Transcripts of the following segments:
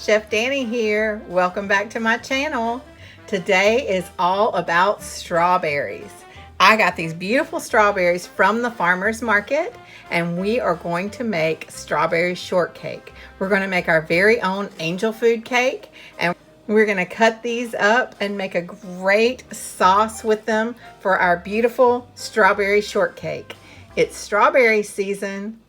Chef Danny here. Welcome back to my channel. Today is all about strawberries. I got these beautiful strawberries from the farmer's market and we are going to make strawberry shortcake. We're going to make our very own angel food cake and we're going to cut these up and make a great sauce with them for our beautiful strawberry shortcake. It's strawberry season.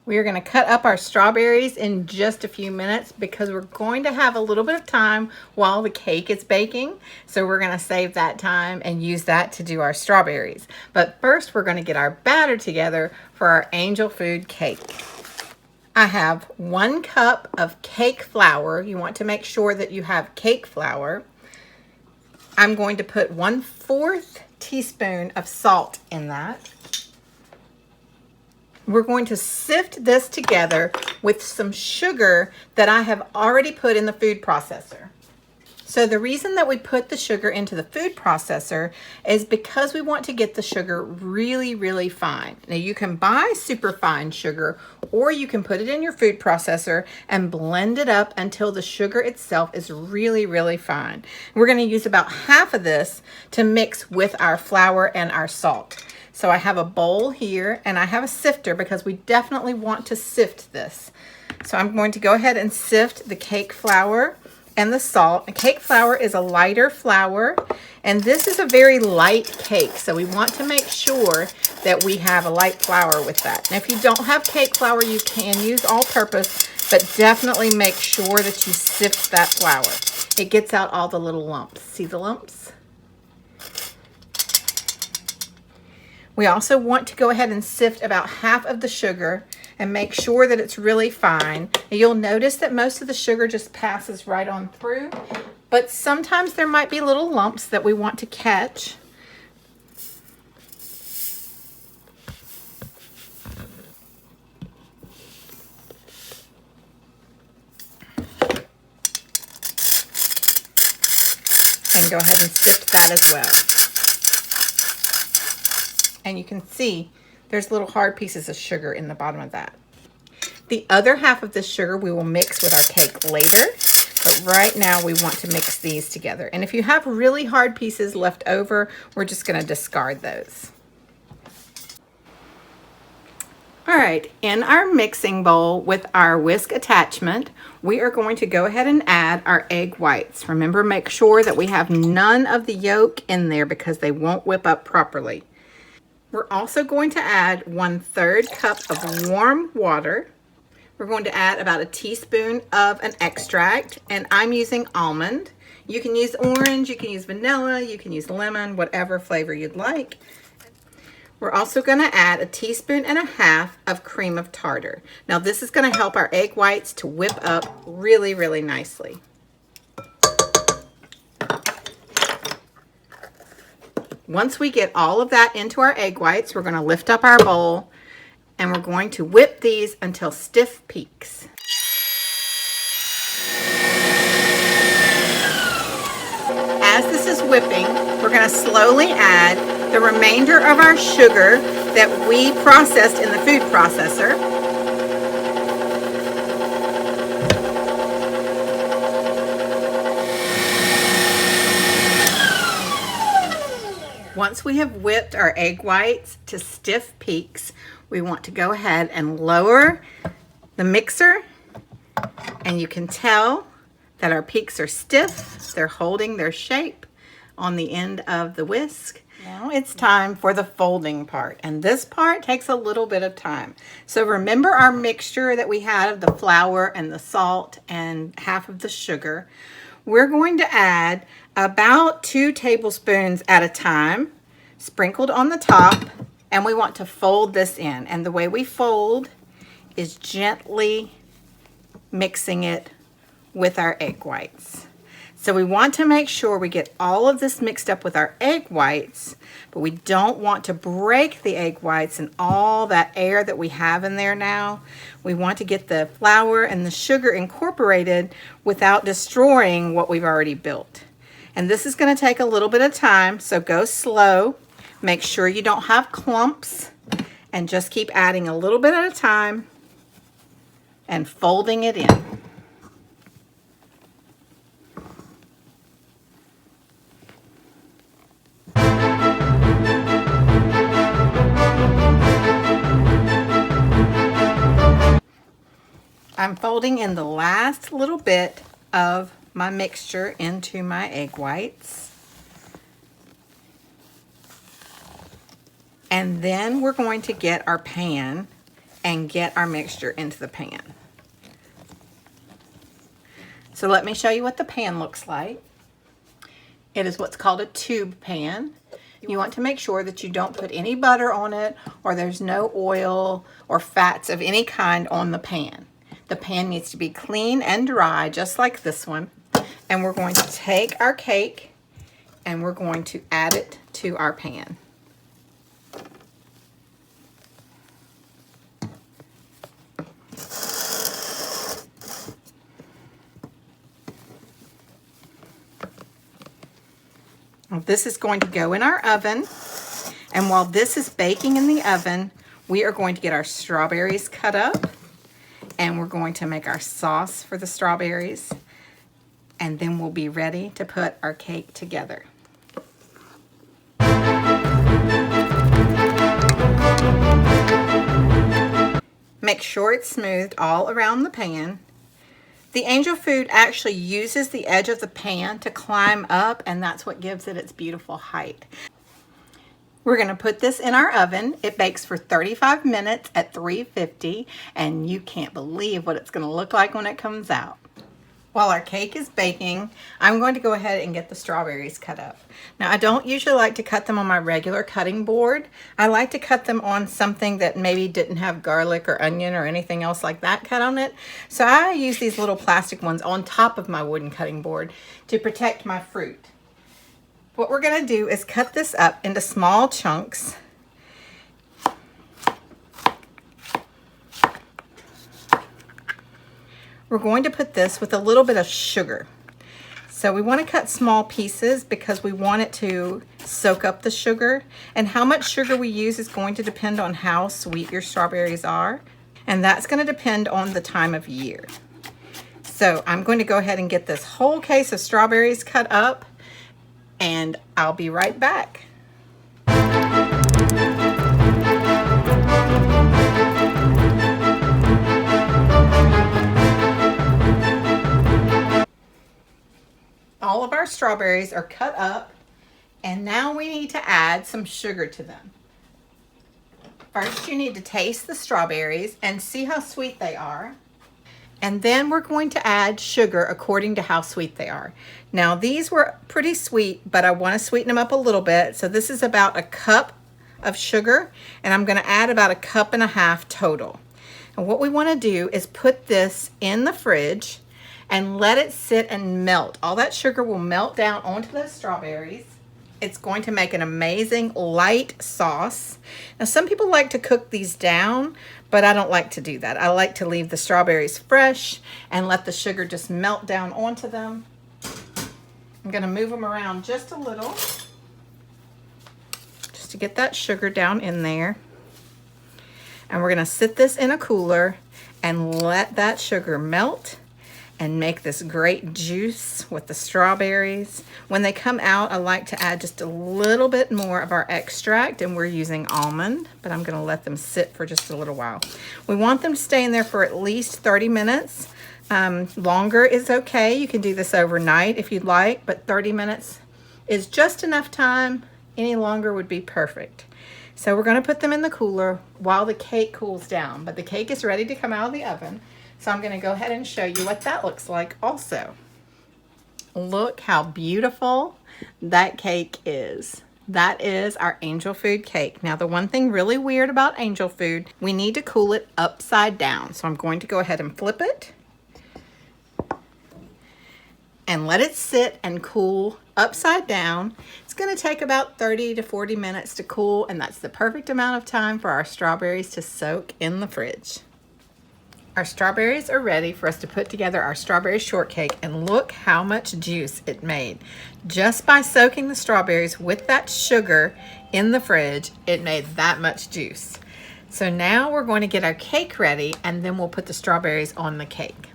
We are going to cut up our strawberries in just a few minutes because we're going to have a little bit of time while the cake is baking. So we're going to save that time and use that to do our strawberries. But first we're going to get our batter together for our angel food cake. I have 1 cup of cake flour. You want to make sure that you have cake flour. I'm going to put 1/4 teaspoon of salt in that. We're going to sift this together with some sugar that I have already put in the food processor. So the reason that we put the sugar into the food processor is because we want to get the sugar really, really fine. Now you can buy super fine sugar or you can put it in your food processor and blend it up until the sugar itself is really, really fine. We're going to use about half of this to mix with our flour and our salt. So I have a bowl here and I have a sifter because we definitely want to sift this. So I'm going to go ahead and sift the cake flour and the salt. And cake flour is a lighter flour and this is a very light cake. So we want to make sure that we have a light flour with that. And if you don't have cake flour, you can use all-purpose, but definitely make sure that you sift that flour. It gets out all the little lumps. See the lumps? We also want to go ahead and sift about half of the sugar and make sure that it's really fine. And you'll notice that most of the sugar just passes right on through, but sometimes there might be little lumps that we want to catch. And go ahead and sift that as well. And you can see there's little hard pieces of sugar in the bottom of that. The other half of this sugar we will mix with our cake later, but right now we want to mix these together. And if you have really hard pieces left over, we're just going to discard those. All right, in our mixing bowl with our whisk attachment, we are going to go ahead and add our egg whites. Remember, make sure that we have none of the yolk in there because they won't whip up properly. We're also going to add 1/3 cup of warm water. We're going to add about a teaspoon of an extract, and I'm using almond. You can use orange, you can use vanilla, you can use lemon, whatever flavor you'd like. We're also going to add a teaspoon and a half of cream of tartar. Now this is going to help our egg whites to whip up really, really nicely. Once we get all of that into our egg whites, we're going to lift up our bowl and we're going to whip these until stiff peaks. As this is whipping, we're going to slowly add the remainder of our sugar that we processed in the food processor. Once we have whipped our egg whites to stiff peaks, we want to go ahead and lower the mixer, and you can tell that our peaks are stiff. They're holding their shape on the end of the whisk. Now it's time for the folding part, and this part takes a little bit of time. So remember our mixture that we had of the flour and the salt and half of the sugar. We're going to add about 2 tablespoons at a time, sprinkled on the top, and we want to fold this in. And the way we fold is gently mixing it with our egg whites. So we want to make sure we get all of this mixed up with our egg whites, but we don't want to break the egg whites and all that air that we have in there now. We want to get the flour and the sugar incorporated without destroying what we've already built. And this is going to take a little bit of time, so go slow. Make sure you don't have clumps and just keep adding a little bit at a time and folding it in. I'm folding in the last little bit of my mixture into my egg whites. And then we're going to get our pan and get our mixture into the pan. So let me show you what the pan looks like. It is what's called a tube pan. You want to make sure that you don't put any butter on it, or there's no oil or fats of any kind on the pan. The pan needs to be clean and dry, just like this one. And we're going to take our cake and we're going to add it to our pan. This is going to go in our oven, and while this is baking in the oven, we are going to get our strawberries cut up, and we're going to make our sauce for the strawberries, and then we'll be ready to put our cake together. Make sure it's smoothed all around the pan. The angel food actually uses the edge of the pan to climb up, and that's what gives it its beautiful height. We're going to put this in our oven. It bakes for 35 minutes at 350, and you can't believe what it's going to look like when it comes out. While our cake is baking, I'm going to go ahead and get the strawberries cut up. Now, I don't usually like to cut them on my regular cutting board. I like to cut them on something that maybe didn't have garlic or onion or anything else like that cut on it. So I use these little plastic ones on top of my wooden cutting board to protect my fruit. What we're going to do is cut this up into small chunks. We're going to put this with a little bit of sugar. So we want to cut small pieces because we want it to soak up the sugar. And how much sugar we use is going to depend on how sweet your strawberries are. And that's going to depend on the time of year. So I'm going to go ahead and get this whole case of strawberries cut up, and I'll be right back. All of our strawberries are cut up, and now we need to add some sugar to them. First, you need to taste the strawberries and see how sweet they are. And then we're going to add sugar according to how sweet they are. Now, these were pretty sweet, but I want to sweeten them up a little bit. So this is about a cup of sugar, and I'm going to add about a cup and a half total. And what we want to do is put this in the fridge and let it sit and melt. All that sugar will melt down onto those strawberries. It's going to make an amazing light sauce. Now, some people like to cook these down, but I don't like to do that. I like to leave the strawberries fresh and let the sugar just melt down onto them. I'm going to move them around just a little, just to get that sugar down in there. And we're going to sit this in a cooler and let that sugar melt and make this great juice with the strawberries. When they come out, I like to add just a little bit more of our extract, and we're using almond, but I'm gonna let them sit for just a little while. We want them to stay in there for at least 30 minutes. Longer is okay. You can do this overnight if you'd like, but 30 minutes is just enough time. Any longer would be perfect. So we're gonna put them in the cooler while the cake cools down, but the cake is ready to come out of the oven. So I'm going to go ahead and show you what that looks like also. Look how beautiful that cake is. That is our angel food cake. Now, the one thing really weird about angel food, we need to cool it upside down. So I'm going to go ahead and flip it and let it sit and cool upside down. It's going to take about 30 to 40 minutes to cool, and that's the perfect amount of time for our strawberries to soak in the fridge. Our strawberries are ready for us to put together our strawberry shortcake, and look how much juice it made. Just by soaking the strawberries with that sugar in the fridge, it made that much juice. So now we're going to get our cake ready, and then we'll put the strawberries on the cake.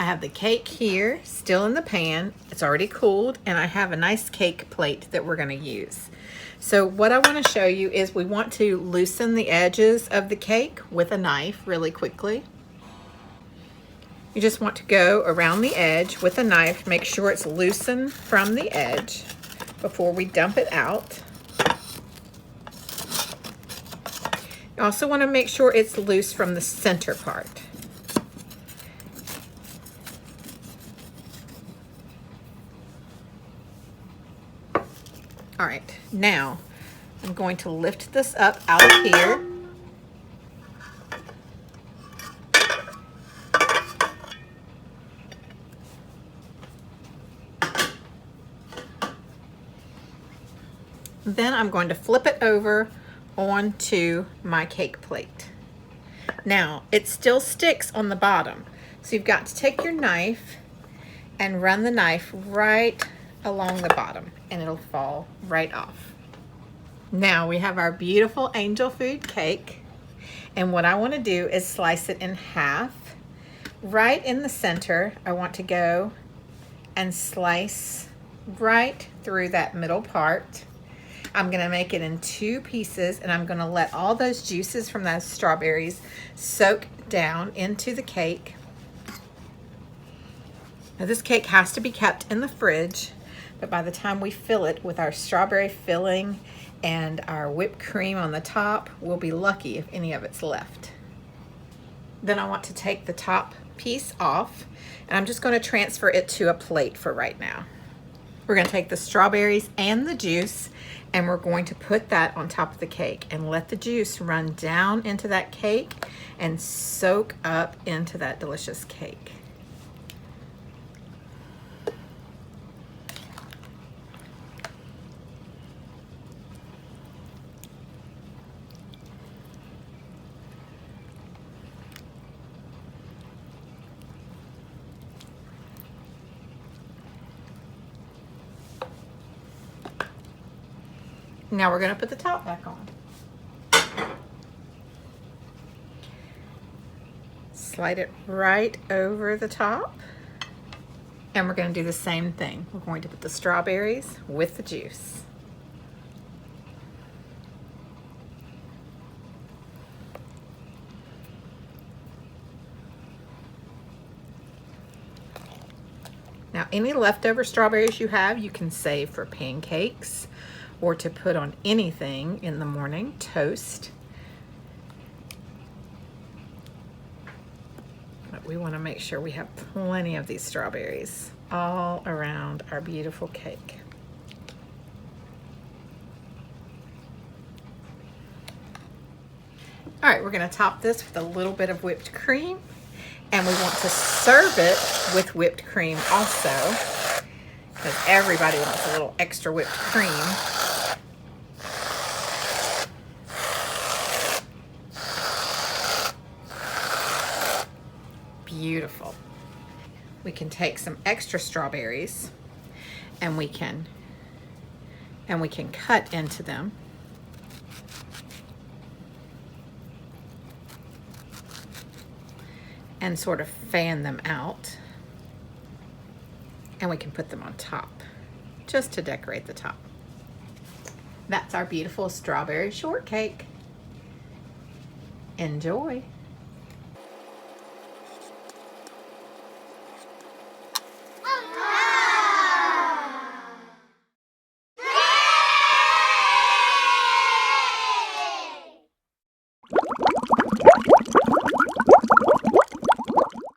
I have the cake here, still in the pan. It's already cooled, and I have a nice cake plate that we're gonna use. So what I wanna show you is we want to loosen the edges of the cake with a knife really quickly. You just want to go around the edge with a knife, make sure it's loosened from the edge before we dump it out. You also want to make sure it's loose from the center part. All right, now I'm going to lift this up out of here. Then I'm going to flip it over onto my cake plate. Now, it still sticks on the bottom, so you've got to take your knife and run the knife right along the bottom, and it'll fall right off. Now we have our beautiful angel food cake, and what I want to do is slice it in half. Right in the center, I want to go and slice right through that middle part. I'm gonna make it in 2 pieces, and I'm gonna let all those juices from those strawberries soak down into the cake. Now this cake has to be kept in the fridge, but by the time we fill it with our strawberry filling and our whipped cream on the top, we'll be lucky if any of it's left. Then I want to take the top piece off, and I'm just gonna transfer it to a plate for right now. We're gonna take the strawberries and the juice, and we're going to put that on top of the cake and let the juice run down into that cake and soak up into that delicious cake. Now we're going to put the top back on. Slide it right over the top. And we're going to do the same thing. We're going to put the strawberries with the juice. Now, any leftover strawberries you have, you can save for pancakes or to put on anything in the morning, toast. But we want to make sure we have plenty of these strawberries all around our beautiful cake. All right, we're going to top this with a little bit of whipped cream, and we want to serve it with whipped cream also, because everybody wants a little extra whipped cream. Beautiful. We can take some extra strawberries and we can cut into them. And sort of fan them out. And we can put them on top just to decorate the top. That's our beautiful strawberry shortcake. Enjoy.